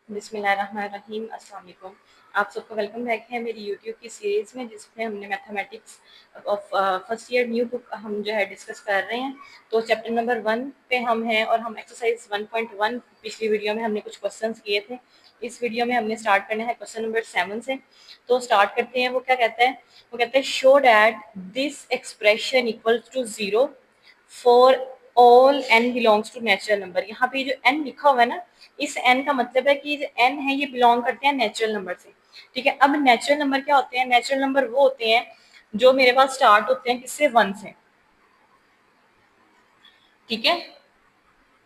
बिस्मिल्लाहिर्रहमानिर्रहीम। अस्सलाम वालेकुम। आप सबको वेलकम बैक है मेरी यूट्यूब की सीरीज़ में, जिसमें हमने mathematics of first year new book हम जो है डिस्कस कर रहे हैं। तो चैप्टर नंबर 1 पे हम हैं और हम एक्सरसाइज 1.1 पिछली वीडियो में हमने कुछ क्वेश्चंस किए थे। इस वीडियो में हमने स्टार्ट करना है क्वेश्चन नंबर 7 से। तो स्टार्ट करते हैं। वो क्या कहता है? वो कहते हैं show that this expression equals to 0 for all n belongs to natural number. यहाँ पे जो n लिखा हुआ है ना, इस n का मतलब है कि जो n है ये बिलोंग करते हैं नेचुरल नंबर से। ठीक है। अब नेचुरल नंबर क्या होते हैं? नेचुरल नंबर वो होते हैं जो मेरे पास स्टार्ट होते हैं किससे? 1 से। ठीक है।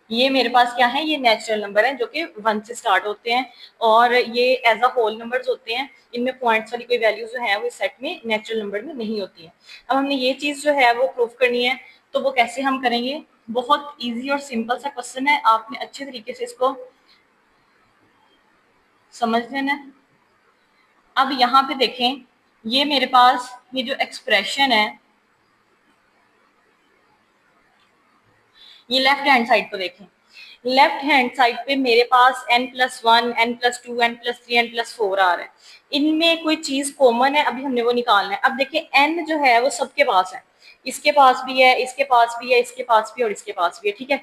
ये मेरे पास क्या है? ये नेचुरल नंबर है जो कि 1 से स्टार्ट होते हैं और ये एज अ होल नंबर्स होते हैं। इनमें पॉइंट्स वाली कोई वैल्यू जो है वो इस सेट में नेचुरल नंबर में नहीं होती है। अब हमने ये चीज जो है वो प्रूफ करनी है। तो वो कैसे हम करेंगे? बहुत इजी और सिंपल सा क्वेश्चन है, आपने अच्छे तरीके से इसको समझ लेना है। अब यहाँ पे देखें, ये मेरे पास ये जो एक्सप्रेशन है, ये लेफ्ट हैंड साइड को देखें। लेफ्ट हैंड साइड पे मेरे पास n+1, n+2, n+3, n+4 आ रहा है। इनमें कोई चीज कॉमन है, अभी हमने वो निकालना है। अब देखिए n जो है वो सबके पास है, इसके पास भी है, इसके पास भी है, इसके पास भी है और इसके पास भी है। ठीक है।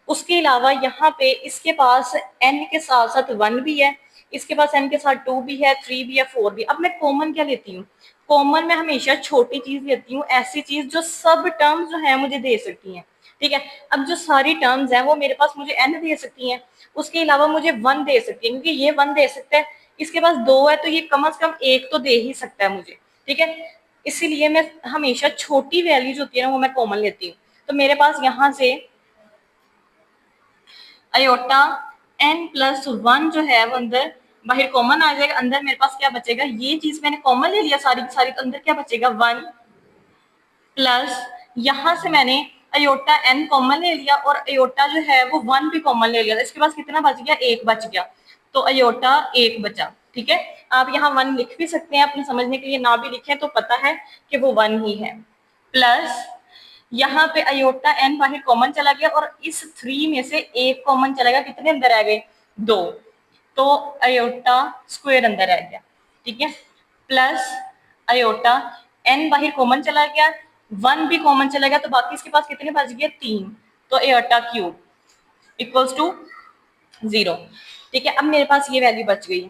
उसके अलावा यहाँ पे इसके पास n के साथ साथ 1 भी है, इसके पास n के साथ 2 भी है, 3 भी है, 4 भी। अब मैं कॉमन क्या लेती हूँ? कॉमन में हमेशा छोटी चीज लेती हूँ, ऐसी चीज जो सब टर्म्स जो है मुझे दे सकती हैं। ठीक है। अब जो सारी टर्म्स हैं वो मेरे पास मुझे n दे सकती हैं, उसके अलावा मुझे 1 दे सकती है, क्योंकि ये 1 दे सकता है, इसके पास 2 है तो ये कम से कम 1 तो दे ही सकता है मुझे। ठीक है। इसीलिए मैं हमेशा छोटी वैल्यू जो होती है ना वो मैं कॉमन लेती हूँ। तो मेरे पास यहाँ से अयोटा n+1 जो है वो अंदर बाहर कॉमन आ जाएगा। अंदर मेरे पास क्या बचेगा? ये चीज मैंने कॉमन ले लिया सारी की सारी, तो अंदर क्या बचेगा? 1 प्लस यहाँ से मैंने अयोटा n कॉमन ले लिया और अयोटा जो है वो 1 भी कॉमन ले लिया। इसके पास कितना बच गया? 1 बच गया। तो अयोटा 1 बचा। ठीक है। आप यहाँ 1 लिख भी सकते हैं अपने समझने के लिए, ना भी लिखें तो पता है कि वो 1 ही है। प्लस यहाँ पे अयोटा n बाहर कॉमन चला गया और इस 3 में से 1 कॉमन चला गया। कितने अंदर आ गए? 2। तो अयोटा स्क्वायर अंदर आ गया। ठीक है। प्लस अयोटा n बाहर कॉमन चला गया, 1 भी कॉमन चला गया, तो बाकी इसके पास कितने बच गए? 3। तो अयोटा क्यूब इक्वल्स टू 0। ठीक है। अब मेरे पास ये वैल्यू बच गई।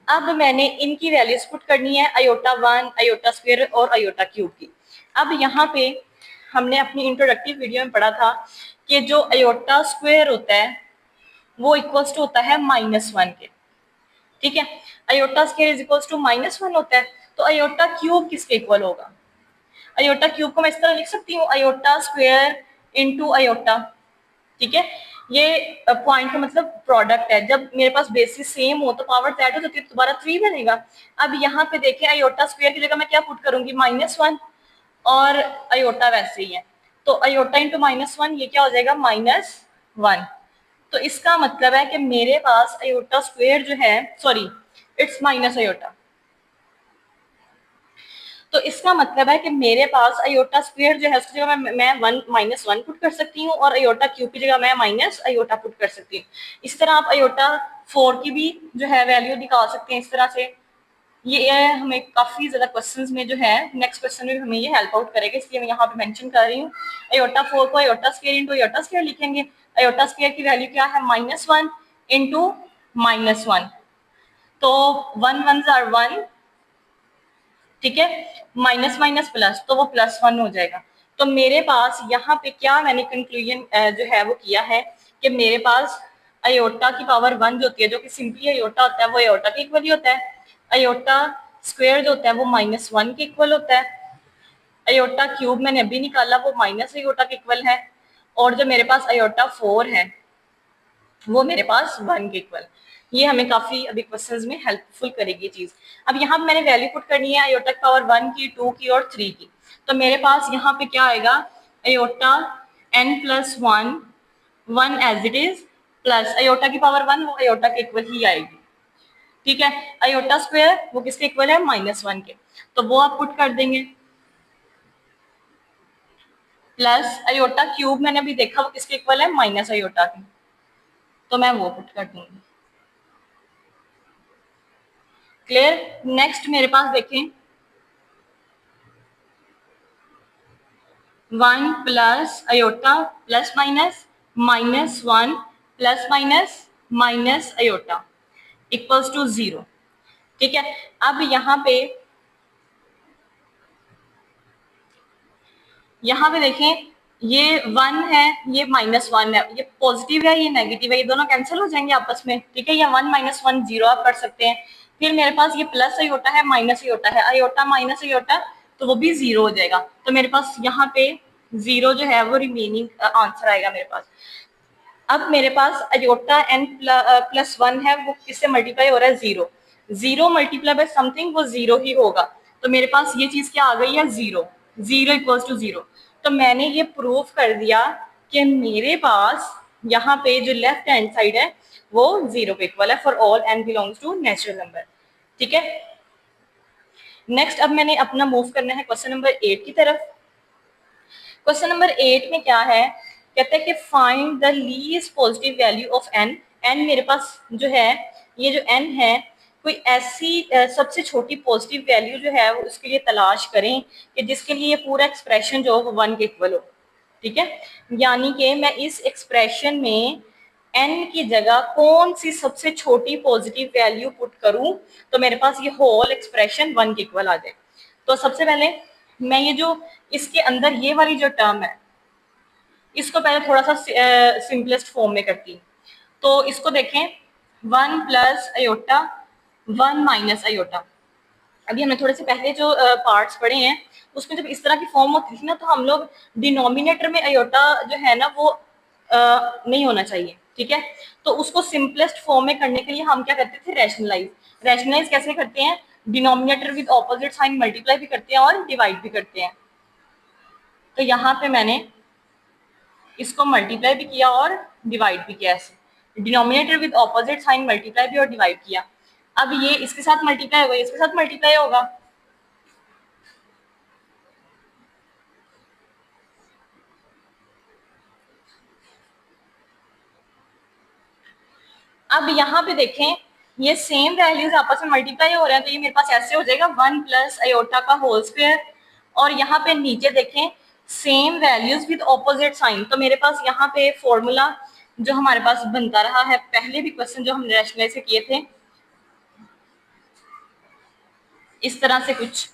अब मैंने इनकी वैल्यूज पुट करनी है, अयोटा 1, अयोटा स्क्वायर और अयोटा क्यूब की। अब यहाँ पे हमने अपनी इंट्रोडक्टिव वीडियो में पढ़ा था कि जो अयोटा स्क्वायर होता है वो इक्वल्स टू होता है -1 के। ठीक है। Iota square is equals to -1 होता है। तो अयोटा क्यूब किसके इक्वल होगा? अयोटा क्यूब को मैं इस तरह लिख सकती हूँ, अयोटा स्क्वायर इंटू अयोटा। ठीक है। ये पॉइंट का मतलब प्रोडक्ट है। जब मेरे पास बेसिस सेम हो तो पावर ऐड हो जाती है, तो दोबारा 3 बनेगा। अब यहाँ पे देखें, अयोटा स्क्वायर की जगह मैं क्या पुट करूंगी? -1 और अयोटा वैसे ही है, तो अयोटा इंटू -1 ये क्या हो जाएगा? -1। तो इसका मतलब है कि मेरे पास अयोटा स्क्वायर जो है, सॉरी इट्स माइनस अयोटा, तो इसका मतलब है कि मेरे पास अयोटा स्क्वायर जो है उसकी जगह मैं 1 पुट कर सकती हूँ और अयोटा क्यूब की जगह मैं माइनस अयोटा पुट कर सकती हूँ। इस तरह आप अयोटा 4 की भी जो है वैल्यू निकाल सकते हैं इस तरह से। ये हमें काफी ज्यादा क्वेश्चंस में जो है नेक्स्ट क्वेश्चन में हमें ये हेल्प आउट करेगा, इसलिए मैं यहाँ पे मेंशन कर रही हूँ। अयोटा 4 को iota square into iota square लिखेंगे। अयोटा स्क्वायर की वैल्यू क्या है? -1 इंटू -1। तो 1 1 आर 1। ठीक है। माइनस माइनस प्लस, तो वो +1 हो जाएगा। तो मेरे पास यहाँ पे क्या मैंने कंक्लूजन जो है वो किया है कि मेरे पास अयोटा की पावर 1 जो होती है, जो कि सिंपली अयोटा होता है, वो अयोटा के इक्वल ही होता है। अयोटा स्क्वायर जो होता है वो -1 के इक्वल होता है। अयोटा क्यूब मैंने अभी निकाला, वो माइनस अयोटा के इक्वल है। और जो मेरे पास अयोटा 4 है वो मेरे पास 1 के इक्वल। ये हमें काफी अभी क्वेश्चंस में हेल्पफुल करेगी चीज। अब यहाँ पे मैंने वैल्यू पुट करनी है अयोटा की पावर 1 की, 2 की और 3 की। तो मेरे पास यहाँ पे क्या आएगा? Iota n+1, 1 as it is, plus iota की पावर 1 वो अयोटा के इक्वल ही आएगी। ठीक है। अयोटा स्क्वायर वो किसके इक्वल है? -1 के, तो वो आप पुट कर देंगे। प्लस अयोटा क्यूब मैंने अभी देखा वो किसके इक्वल है? माइनस अयोटा के, तो मैं वो पुट कर दूंगी। क्लियर। नेक्स्ट मेरे पास देखें 1 plus iota plus minus minus 1 plus minus minus iota equals to 0। ठीक है, अब यहाँ पे देखें ये 1 है, ये -1 है, ये पॉजिटिव है, ये नेगेटिव है, ये दोनों कैंसिल हो जाएंगे आपस में। ठीक है, ये 1 - 1 0 आप कर सकते हैं। फिर मेरे पास ये प्लस अयोटा है, माइनस अयोटा है, अयोटा माइनस अयोटा तो वो भी 0 हो जाएगा। तो मेरे पास यहाँ पे 0 जो है वो रिमेनिंग आंसर आएगा मेरे पास। अब मेरे पास अयोटा n प्लस 1 है, वो किससे मल्टीप्लाई हो रहा है? 0। 0 मल्टीप्लाई बाय समथिंग वो 0 ही होगा। तो मेरे पास ये चीज क्या आ गई है? 0। 0 इक्वल्स टू 0। तो मैंने ये प्रूव कर दिया कि मेरे पास यहाँ पे जो लेफ्ट हैंड साइड है वो 0 पे इक्वल है for all n belongs to natural number. ठीक है, नेक्स्ट अब मैंने अपना मूव करना है क्वेश्चन नंबर 8 की तरफ। क्वेश्चन नंबर 8 में क्या है, कहते हैं कि find the least positive value of n। n मेरे पास जो है, ये जो n है, कोई ऐसी सबसे छोटी पॉजिटिव वैल्यू जो है वो उसके लिए तलाश करें कि जिसके लिए ये पूरा एक्सप्रेशन जो हो वो 1 के इक्वल हो। ठीक है, यानी कि मैं इस एक्सप्रेशन में n की जगह कौन सी सबसे छोटी पॉजिटिव वैल्यू पुट करूं तो मेरे पास ये होल एक्सप्रेशन 1 के इक्वल आ जाए। तो सबसे पहले मैं ये जो इसके अंदर ये वाली जो टर्म है इसको पहले थोड़ा सा सिंपलेस्ट फॉर्म में करती हूँ। तो इसको देखें 1 प्लस अयोटा 1 माइनस अयोटा। अभी हमने थोड़े से पहले जो पार्ट्स पढ़े हैं उसमें जब इस तरह की फॉर्म होती थी ना तो हम लोग डिनोमिनेटर में अयोटा जो है ना वो नहीं होना चाहिए। ठीक है, तो उसको सिंपलेस्ट फॉर्म में करने के लिए हम क्या करते थे? रैशनलाइज। रैशनलाइज कैसे करते हैं? Denominator with opposite sign multiply भी करते हैं और डिवाइड भी करते हैं। तो यहाँ पे मैंने इसको मल्टीप्लाई भी किया और डिवाइड भी किया। ऐसे denominator with opposite sign multiply भी और डिवाइड किया। अब ये इसके साथ मल्टीप्लाई होगा, इसके साथ मल्टीप्लाई होगा। अब यहाँ पे देखें ये सेम वैल्यूज आपस में मल्टीप्लाई हो रहे हैं तो ये मेरे पास ऐसे हो जाएगा 1 प्लस अयोटा का होल स्क्वायर। और यहाँ पे नीचे देखें same values with opposite sign. तो मेरे पास यहाँ पे फॉर्मूला जो हमारे पास बनता रहा है, पहले भी क्वेश्चन जो हमने रैशनलाइज से किए थे, इस तरह से कुछ।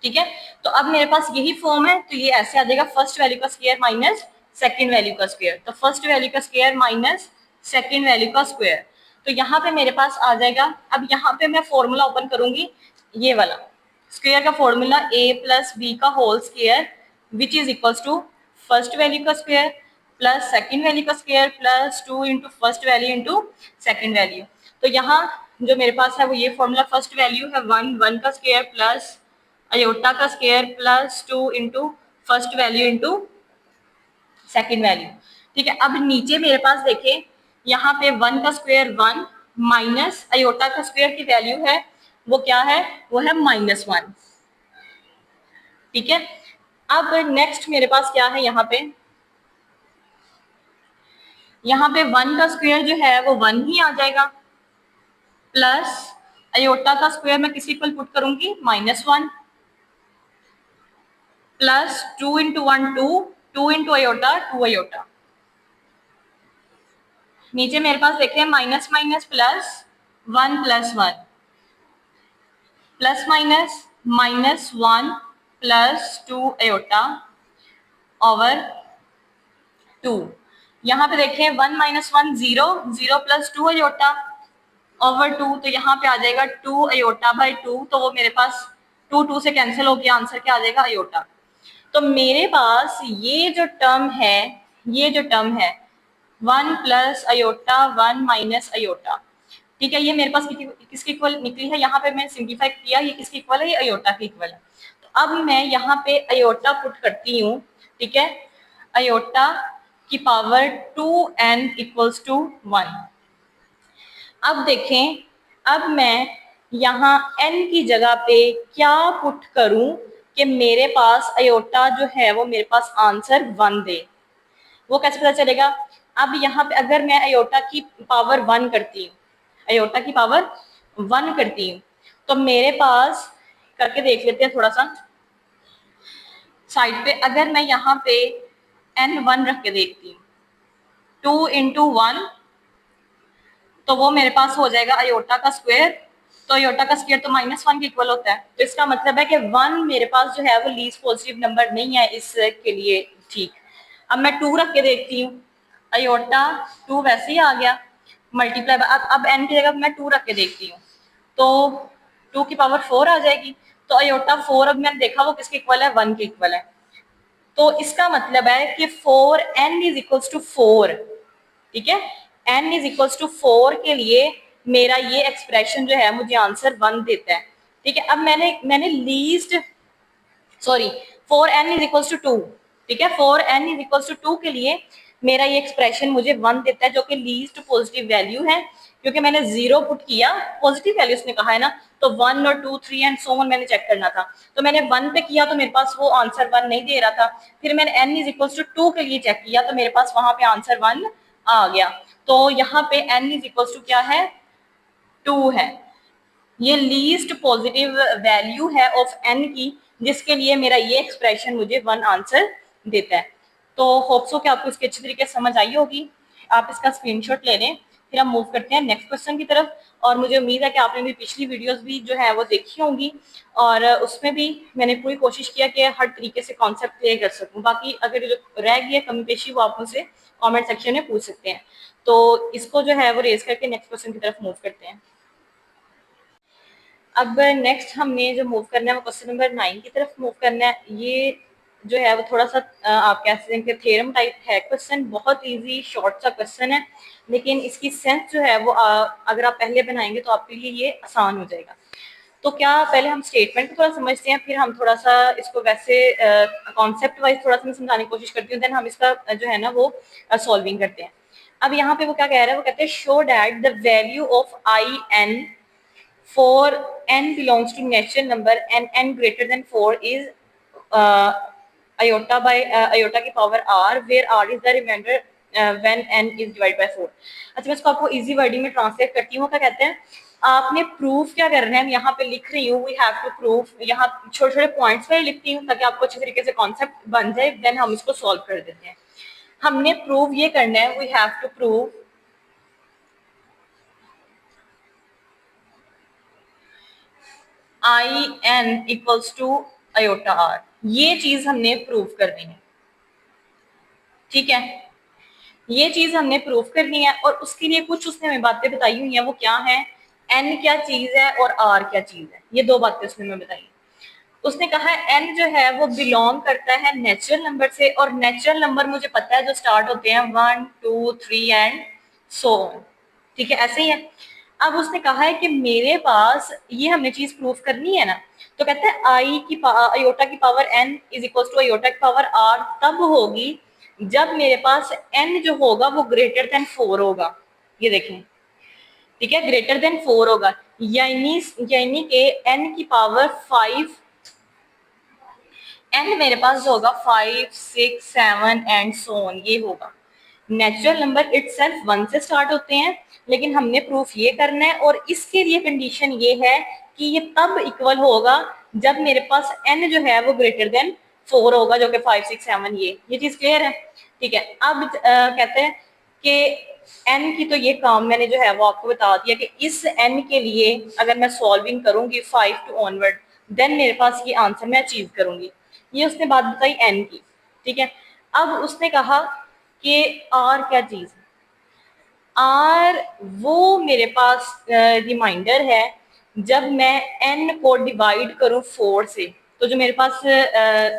ठीक है, तो अब मेरे पास यही फॉर्म है तो ये ऐसे आ जाएगा फर्स्ट वैल्यू का स्क्वायर माइनस सेकंड वैल्यू का स्क्वायर। तो फर्स्ट वैल्यू का स्क्वायर माइनस सेकंड वैल्यू का स्क्वायर। तो यहाँ पे मेरे पास आ जाएगा। अब यहाँ पे मैं फॉर्मूला ओपन करूंगी, ये वाला स्क्वायर का फॉर्मूला a प्लस बी का whole square which is equals to first value का स्क्वायर प्लस सेकंड वैल्यू का square plus 2 into first value into second value. तो यहाँ जो मेरे पास है वो ये फॉर्मूला, फर्स्ट वैल्यू है 1 का स्क्वायर प्लस अयोटा का square plus 2 into first value into second value. ठीक है, अब नीचे मेरे पास देखें यहाँ पे 1 का स्क्वायर 1 माइनस अयोटा का स्क्वायर की वैल्यू है वो क्या है? वो है -1। ठीक है, अब नेक्स्ट मेरे पास क्या है? यहाँ पे 1 का स्क्वायर जो है वो 1 ही आ जाएगा प्लस अयोटा का स्क्वायर मैं किसी इक्वल पुट करूंगी -1 plus 2 into 1 2 2 into iota 2 iota. नीचे मेरे पास देखें minus minus plus 1 plus 1 plus minus -1 plus 2 iota over 2। यहाँ पे देखें 1 - 1 0 0 प्लस 2 अयोटा ओवर 2। तो यहाँ पे आ जाएगा 2 अयोटा बाई 2। तो वो मेरे पास 2 2 से कैंसिल हो गया, आंसर क्या आ जाएगा? अयोटा। तो मेरे पास ये जो टर्म है 1 प्लस अयोटा 1 माइनस अयोटा। ठीक है, ये मेरे पास किसकी इक्वल निकली है? यहाँ पे मैं सिंप्लीफाई किया, ये किसकी इक्वल है? ये अयोटा की इक्वल है। तो अब मैं यहाँ पे अयोटा पुट करती हूँ। ठीक है, अयोटा की पावर 2n इक्वल्स टू 1। अब देखें, अब मैं यहाँ n की जगह पे क्या पुट करूं कि मेरे पास अयोटा जो है वो मेरे पास आंसर 1 दे। वो कैसे पता चलेगा? अब यहाँ पे अगर मैं अयोटा की पावर 1 करती हूँ, अयोटा की पावर 1 करती हूँ, तो मेरे पास करके देख लेते हैं थोड़ा सा साइड पे। अगर मैं यहाँ पे n1 रख के देखती हूँ, 2 × 1, तो वो मेरे पास हो जाएगा अयोटा का स्क्वायर। तो अयोटा का स्क्वायर तो -1 के इक्वल होता है, तो इसका मतलब है कि 1 मेरे पास जो है वो लीस्ट पॉजिटिव नंबर नहीं है इसके लिए। ठीक, अब मैं 2 रख के देखती हूँ, अयोटा 2 वैसे ही आ गया मल्टीप्लाई। अब n की जगह मैं 2 रख के देखती हूँ, तो 2 की पावर 4 आ जाएगी। तो अयोटा 4 अब मैंने देखा वो किसके इक्वल है, 1 के इक्वल है। तो इसका मतलब है कि 4n इज इक्वल्स टू 4। ठीक है, n इज इक्वल्स टू 4 के लिए मेरा ये एक्सप्रेशन जो है मुझे आंसर 1 देता है। ठीक है, अब मैंने least sorry 4n is equals to 2। ठीक है, 4n इज इक्वल्स टू 2 के लिए मेरा ये एक्सप्रेशन मुझे 1 देता है, जो कि लीस्ट पॉजिटिव वैल्यू है, क्योंकि मैंने 0 पुट किया, पॉजिटिव वैल्यू उसने कहा है ना, तो 1 और 2 3 एंड सो ऑन मैंने चेक करना था। तो मैंने 1 पे किया तो मेरे पास वो आंसर 1 नहीं दे रहा था। फिर मैंने n इज इक्वल्स टू 2 के लिए चेक किया, तो मेरे पास वहां पे आंसर 1 आ गया। तो यहाँ पे n इज इक्वल्स टू क्या है, 2 है। ये लीस्ट पॉजिटिव वैल्यू है ऑफ n की, जिसके लिए मेरा ये एक्सप्रेशन मुझे 1 आंसर देता है। तो होप सो कि आपको इसकी अच्छी तरीके से समझ आई होगी। आप इसका स्क्रीनशॉट ले लें, फिर हम मूव करते हैं नेक्स्ट क्वेश्चन की तरफ। और मुझे उम्मीद है कि आपने मेरी पिछली वीडियोस भी जो है वो देखी होंगी, और उसमें भी मैंने पूरी कोशिश किया कि हर तरीके से कॉन्सेप्ट क्लियर कर सकूं। बाकी अगर जो रह गई है कमी पेशी, वो आप मुझसे कमेंट सेक्शन में पूछ सकते हैं। तो इसको जो है वो रेज करके नेक्स्ट क्वेश्चन की तरफ मूव करते हैं। अब नेक्स्ट हमने जो मूव करना है वो क्वेश्चन नंबर 9 की तरफ मूव करना है। ये जो है वो थोड़ा सा आप कह सकते हैं कि थ्योरम टाइप है क्वेश्चन, बहुत इजी शॉर्ट सा क्वेश्चन है, लेकिन इसकी सेंस जो है वो अगर आप पहले बनाएंगे तो आपके लिए ये आसान हो जाएगा। तो क्या पहले हम स्टेटमेंट को थोड़ा समझते हैं, फिर हम थोड़ा सा इसको वैसे कॉन्सेप्ट वाइज थोड़ा सा मैं समझाने की कोशिश करती हूँ, देन हम इसका जो है ना वो सॉल्विंग करते हैं। अब यहाँ पे वो क्या कह रहा है, वो कहते हैं show that the value of I N for n belongs to natural number and n greater than 4 is uh, iota की power r, where r is the remainder when n is divided by 4। अच्छा, मैं इसको आपको easy wording में translate करती हूँ। क्या कहते हैं, आपने प्रूफ क्या करना है, मैं यहाँ पे लिख रही हूँ वी हैव टू प्रूफ, यहाँ छोटे छोटे पॉइंट्स पर लिखती हूँ ताकि आपको अच्छी तरीके से कॉन्सेप्ट बन जाए, देन हम इसको सॉल्व कर देते हैं। हमने प्रूव ये करना है, we have to prove I N equals to iota R, ये चीज हमने प्रूव करनी है। ठीक है, ये चीज हमने प्रूव करनी है, और उसके लिए कुछ उसने हमें बातें बताई हुई हैं। वो क्या है, एन क्या चीज है और आर क्या चीज है, ये दो बातें उसने हमें बताई। उसने कहा है एन जो है वो बिलोंग करता है नेचुरल नंबर से, और नेचुरल नंबर मुझे पता है जो स्टार्ट होते हैं 1 2 3 एंड सो ऑन। ठीक है, ऐसे ही है। अब उसने कहा है कि मेरे पास ये हमने चीज प्रूफ करनी है ना, तो कहते हैं आई की अयोटा की power N is equal to iota की पावर आर तब होगी जब मेरे पास एन जो होगा वो ग्रेटर देन 4 होगा। ये देखें, ठीक है, ग्रेटर देन 4 होगा, यानी यानी कि एन की पावर 5, एन मेरे पास जो होगा 5 6 7 एंड सो ऑन, ये होगा। नेचुरल नंबर इटसेल्फ 1 से स्टार्ट होते हैं, लेकिन हमने प्रूफ ये करना है, और इसके लिए कंडीशन ये है कि ये तब इक्वल होगा जब मेरे पास n जो है वो ग्रेटर देन 4 होगा, जो कि 5 6 7, ये चीज क्लियर है। ठीक है, अब कहते हैं कि n की तो ये काम मैंने जो है वो आपको बता दिया कि इस n के लिए अगर मैं सॉल्विंग करूंगी 5 टू ऑनवर्ड, देन मेरे पास ये आंसर मैं अचीव करूंगी। ये उसने बात बताई n की। ठीक है, अब उसने कहा कि आर क्या चीज है, आर वो मेरे पास रिमाइंडर है जब मैं n को डिवाइड करूं 4 से, तो जो मेरे पास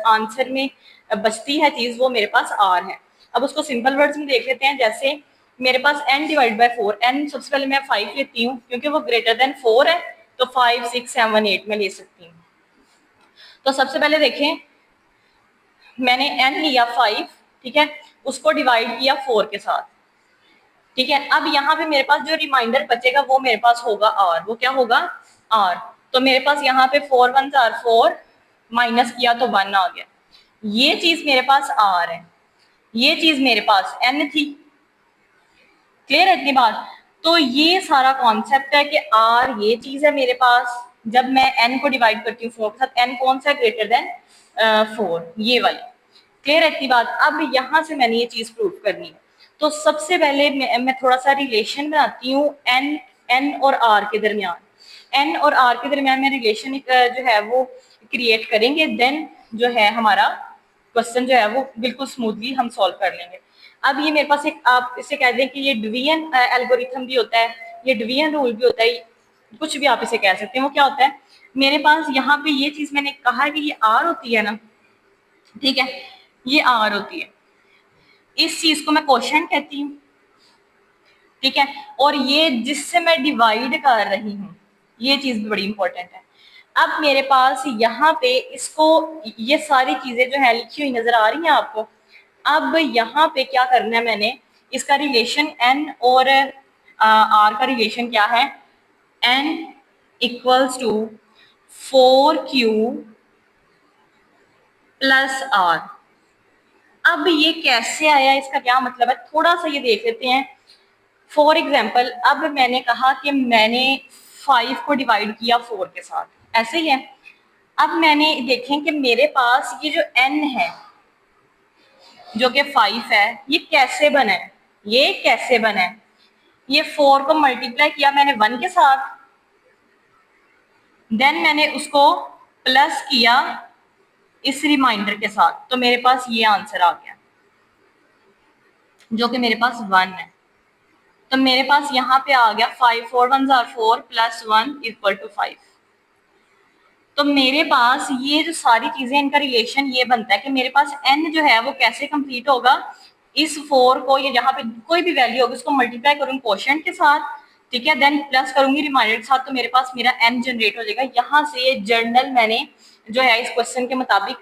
आंसर में बचती है चीज वो मेरे पास आर है। अब उसको सिंपल वर्ड्स में देख लेते हैं, जैसे मेरे पास n डिवाइड बाय 4, n सबसे पहले मैं 5 लेती हूँ क्योंकि वो ग्रेटर देन 4 है, तो 5 6 7 8 में ले सकती हूँ। तो सबसे पहले देखें, मैंने n लिया 5, ठीक है, उसको डिवाइड किया 4 के साथ। ठीक है, अब यहाँ पे मेरे पास जो रिमाइंडर बचेगा वो मेरे पास होगा आर। वो क्या होगा, आर। तो मेरे पास यहाँ पे 4 1 4, माइनस किया तो 1 आ गया। ये चीज मेरे पास आर है, ये चीज मेरे पास एन थी। क्लियर है इतनी बात? तो ये सारा कॉन्सेप्ट है कि आर ये चीज है मेरे पास, जब मैं एन को डिवाइड करती हूँ 4 के साथ, एन कौन सा ग्रेटर देन 4, ये वाली। क्लियर है इतनी बात? अब यहां से मैंने ये चीज प्रूव करनी है। तो सबसे पहले मैं थोड़ा सा रिलेशन बनाती हूँ एन एन और आर के दरमियान। एन और आर के दरमियान में रिलेशन जो है वो क्रिएट करेंगे, देन जो है हमारा क्वेश्चन जो है वो बिल्कुल स्मूथली हम सॉल्व कर लेंगे। अब ये मेरे पास एक, आप इसे कह दें कि ये डिवीजन एल्गोरिथम भी होता है, ये डिवीजन रूल भी होता है, कुछ भी आप इसे कह सकते हैं। वो क्या होता है, मेरे पास यहाँ पे ये चीज मैंने कहा कि ये आर होती है ना, ठीक है, ये आर होती है, इस चीज को मैं क्वोशंट कहती हूँ, ठीक है। और ये जिससे मैं डिवाइड कर रही हूँ, ये चीज भी बड़ी इंपॉर्टेंट है। अब मेरे पास यहाँ पे इसको, ये सारी चीजें जो है लिखी हुई नजर आ रही हैं आपको। अब यहाँ पे क्या करना है, मैंने इसका रिलेशन एन और आर का रिलेशन क्या है, N equals to 4q plus R. अब ये कैसे आया, इसका क्या मतलब है, थोड़ा सा ये देख लेते हैं। फॉर एग्जाम्पल, अब मैंने कहा कि मैंने 5 को डिवाइड किया 4 के साथ, ऐसे ही है। अब मैंने देखें कि मेरे पास ये जो n है जो कि 5 है, ये कैसे बना है, ये कैसे बना है, ये 4 को मल्टीप्लाई किया मैंने 1 के साथ, देन मैंने उसको प्लस किया इस रिमाइंडर के साथ, तो मेरे पास ये आंसर आ गया जो कि मेरे पास 1 है। तो मेरे पास यहाँ पे आ गया 5, 4 1 आर 4 प्लस 1 इक्वल टू 5। तो मेरे पास ये जो सारी चीजें, इनका रिलेशन ये बनता है कि मेरे पास n जो है वो कैसे कंप्लीट होगा, इस 4 को, ये जहाँ पे कोई भी वैल्यू होगी उसको मल्टीप्लाई करूंगी क्वोशंट के साथ, ठीक है, देन प्लस करूंगी रिमाइंडर के साथ, तो मेरे पास मेरा n जनरेट हो जाएगा। यहाँ से ये जर्नल मैंने जो है इस क्वेश्चन के मुताबिक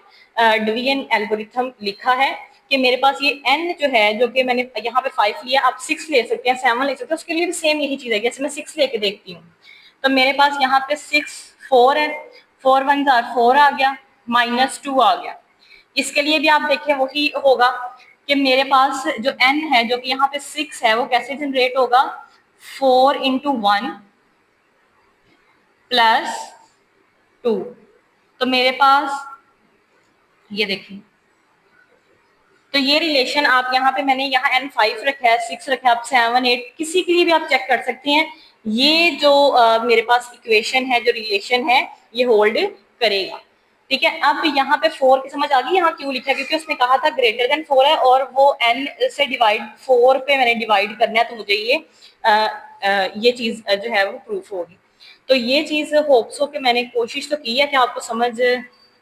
डिवीजन एल्गोरिथम लिखा है कि मेरे पास ये n जो है, जो कि मैंने यहाँ पे 5 लिया, आप 6 ले सकते हैं, 7 ले सकते हैं, उसके लिए भी सेम यही चीज है। जैसे मैं 6 लेके देखती हूँ, तो मेरे पास यहाँ पे 6 4 है, 4 1 4 आ गया, -2 आ गया। इसके लिए भी आप देखें वही होगा कि मेरे पास जो n है जो कि यहाँ पे 6 है, वो कैसे जनरेट होगा, 4 इंटू 1 प्लस 2। तो मेरे पास ये देखिए, तो ये रिलेशन आप यहाँ पे, मैंने यहाँ n 5 रखा है, 6 रखा है, आप 7 8 किसी के लिए भी आप चेक कर सकते हैं। ये जो मेरे पास इक्वेशन है, जो रिलेशन है, ये होल्ड करेगा, ठीक है। अब यहाँ पे 4 की समझ आ गई, यहाँ क्यों लिखा है, क्योंकि उसने कहा था ग्रेटर देन 4 है और वो n से डिवाइड 4 पे मैंने डिवाइड करना है, तो मुझे ये चीज जो है वो प्रूफ होगी। तो ये चीज होप्स हो कि मैंने कोशिश तो की है कि आपको समझ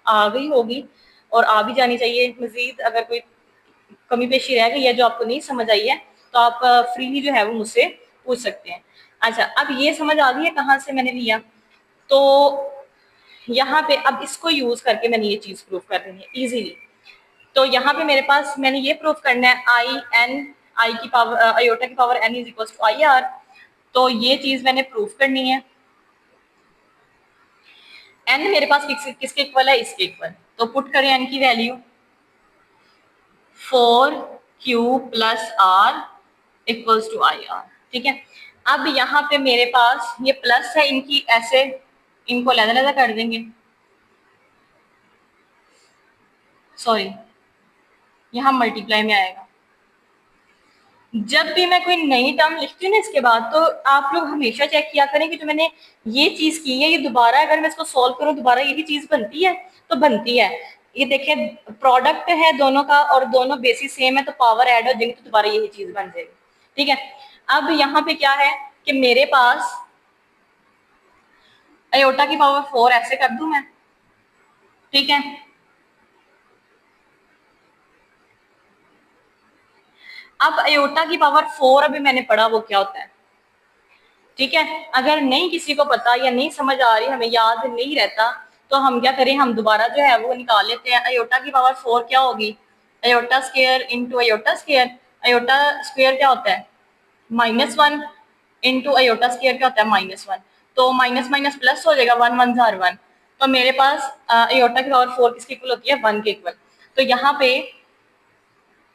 आ गई होगी और आ भी जानी चाहिए। मजीद अगर कोई कमी पेशी रह गई है जो आपको नहीं समझ आई है, तो आप फ्रीली जो है वो मुझसे पूछ सकते हैं। अच्छा, अब ये समझ आ गई है कहाँ से मैंने लिया, तो यहाँ पे अब इसको यूज करके मैंने ये चीज प्रूफ कर रही है इजीली। तो यहाँ पे मेरे पास मैंने ये प्रूफ करना है आई की पावर आयोटा की power n is equal to I R. तो ये चीज मैंने प्रूफ करनी है। n मेरे पास किसके इक्वल है, इसके इक्वल। तो पुट करें n की value 4q plus R equals to I R, ठीक है। अब यहाँ पे मेरे पास ये प्लस है, इनकी ऐसे इनको अलग-अलग कर देंगे, सॉरी यहाँ मल्टीप्लाई में आएगा। जब भी मैं कोई नई टर्म लिखती हूँ ना इसके बाद, तो आप लोग हमेशा चेक किया करें कि जो मैंने ये चीज की है, ये दोबारा अगर मैं इसको सॉल्व करूँ दोबारा यही चीज बनती है, तो बनती है। ये देखें, प्रोडक्ट है दोनों का और दोनों बेसिस सेम है, तो पावर ऐड हो जाएंगी तो दोबारा यही चीज बन जाएगी, ठीक है। अब यहाँ पे क्या है कि मेरे पास आयोटा की पावर 4 ऐसे कर दूं मैं, ठीक है। अब आयोटा की पावर 4 अभी मैंने पढ़ा वो क्या होता है, ठीक है। अगर नहीं किसी को पता या नहीं समझ आ रही, हमें याद नहीं रहता, तो हम क्या करें, हम दोबारा जो है वो निकाल लेते हैं। आयोटा की पावर 4 क्या होगी, iota square into iota square. Iota square क्या होता है, -1 इंटू आयोटा स्क्वायर क्या होता है, -1। तो माइनस माइनस प्लस हो जाएगा, 1 1 जार 1। तो मेरे पास आयोटा की पावर 4 किसके इक्वल होती है, 1 के इक्वल। तो यहाँ पे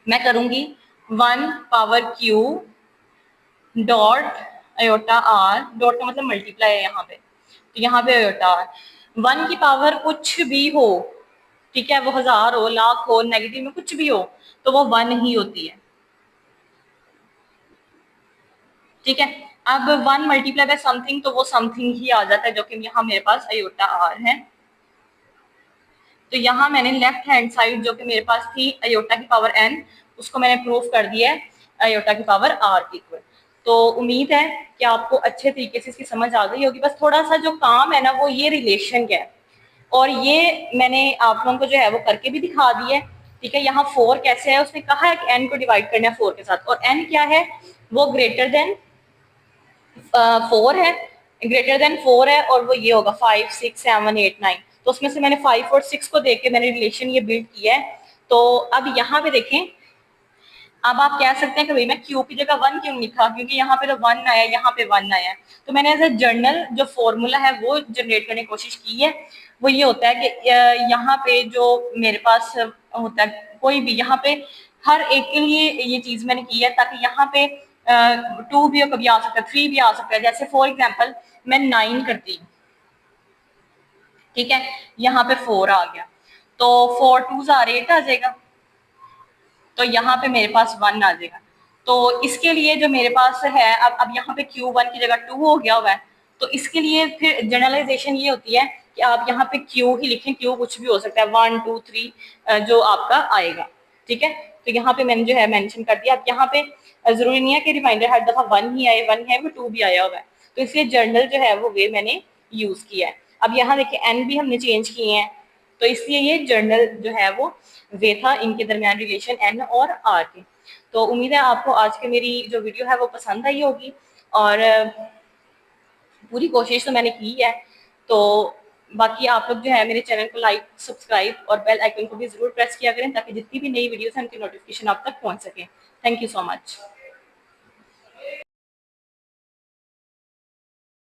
मैं करूंगी 1 power Q dot iota R, dot का मतलब मल्टीप्लाई है यहाँ पे, तो यहाँ पे अयोटा आर, 1 की पावर कुछ भी हो, ठीक है, वो 1000 हो, लाख हो, नेगेटिव में कुछ भी हो, तो वो 1 ही होती है, ठीक है। अब 1 मल्टीप्लाई बाय समथिंग, तो वो समथिंग ही आ जाता है, जो कि यहाँ मेरे पास अयोटा आर है। तो यहाँ मैंने लेफ्ट हैंड साइड जो कि मेरे पास थी अयोटा की पावर n, उसको मैंने प्रूफ कर दिया है अयोटा की पावर r की इक्वल। तो उम्मीद है कि आपको अच्छे तरीके से इसकी समझ आ गई होगी। बस थोड़ा सा जो काम है ना वो ये रिलेशन का है, और ये मैंने आप लोगों को जो है वो करके भी दिखा दिया है, ठीक है। यहाँ 4 कैसे है, उसने कहा है कि n को डिवाइड करना है 4 के साथ, और n क्या है, वो ग्रेटर देन 4 है, ग्रेटर देन 4 है, और वो ये होगा 5 6 7 8 9। तो उसमें से मैंने 5 और 6 को देख के मैंने रिलेशन ये बिल्ड किया है। तो अब यहाँ पे देखें, अब आप कह सकते हैं कि भाई मैं क्यू की जगह 1 क्यों लिखा, क्योंकि यहाँ पे तो 1 आया, यहाँ पे 1 आया है। तो मैंने एज ए जर्नल जो फॉर्मूला है वो जनरेट करने की कोशिश की है। वो ये होता है कि यहाँ पे जो मेरे पास होता है, कोई भी यहाँ पे हर एक के लिए ये चीज मैंने की है, ताकि यहाँ पे 2 भी कभी आ सकता है, 3 भी आ सकता है। जैसे फॉर एग्जाम्पल मैं 9 करती हूँ, ठीक है, यहाँ पे 4 आ गया, तो 4 2 8 आ जाएगा, तो यहाँ पे मेरे पास 1 आ जाएगा। तो इसके लिए जो मेरे पास है, अब यहाँ पे Q1 की जगह 2 हो गया हुआ है, तो इसके लिए फिर जनरलाइजेशन ये होती है कि आप यहाँ पे Q ही लिखें, Q कुछ भी हो सकता है, 1 2 3 जो आपका आएगा, ठीक है। तो यहाँ पे मैंने जो है मेंशन कर दिया। अब यहाँ पे जरूरी नहीं है कि रिमाइंडर हर दफा 1 ही आए, 1 है वो 2 भी आया हुआ है, तो इसलिए जर्नल जो है वो वे मैंने यूज किया है। अब यहाँ देखिए n भी हमने चेंज किए हैं, तो इसलिए ये जर्नल जो है वो वे था इनके दरमियान रिलेशन एन और आर के। तो उम्मीद है आपको आज की मेरी जो वीडियो है वो पसंद आई होगी, और पूरी कोशिश तो मैंने की है। तो बाकी आप लोग जो है मेरे चैनल को लाइक सब्सक्राइब और बेल आइकन को भी जरूर प्रेस किया करें, ताकि जितनी भी नई वीडियोस हैं उनकी नोटिफिकेशन आप तक पहुंच सके। Thank you so much.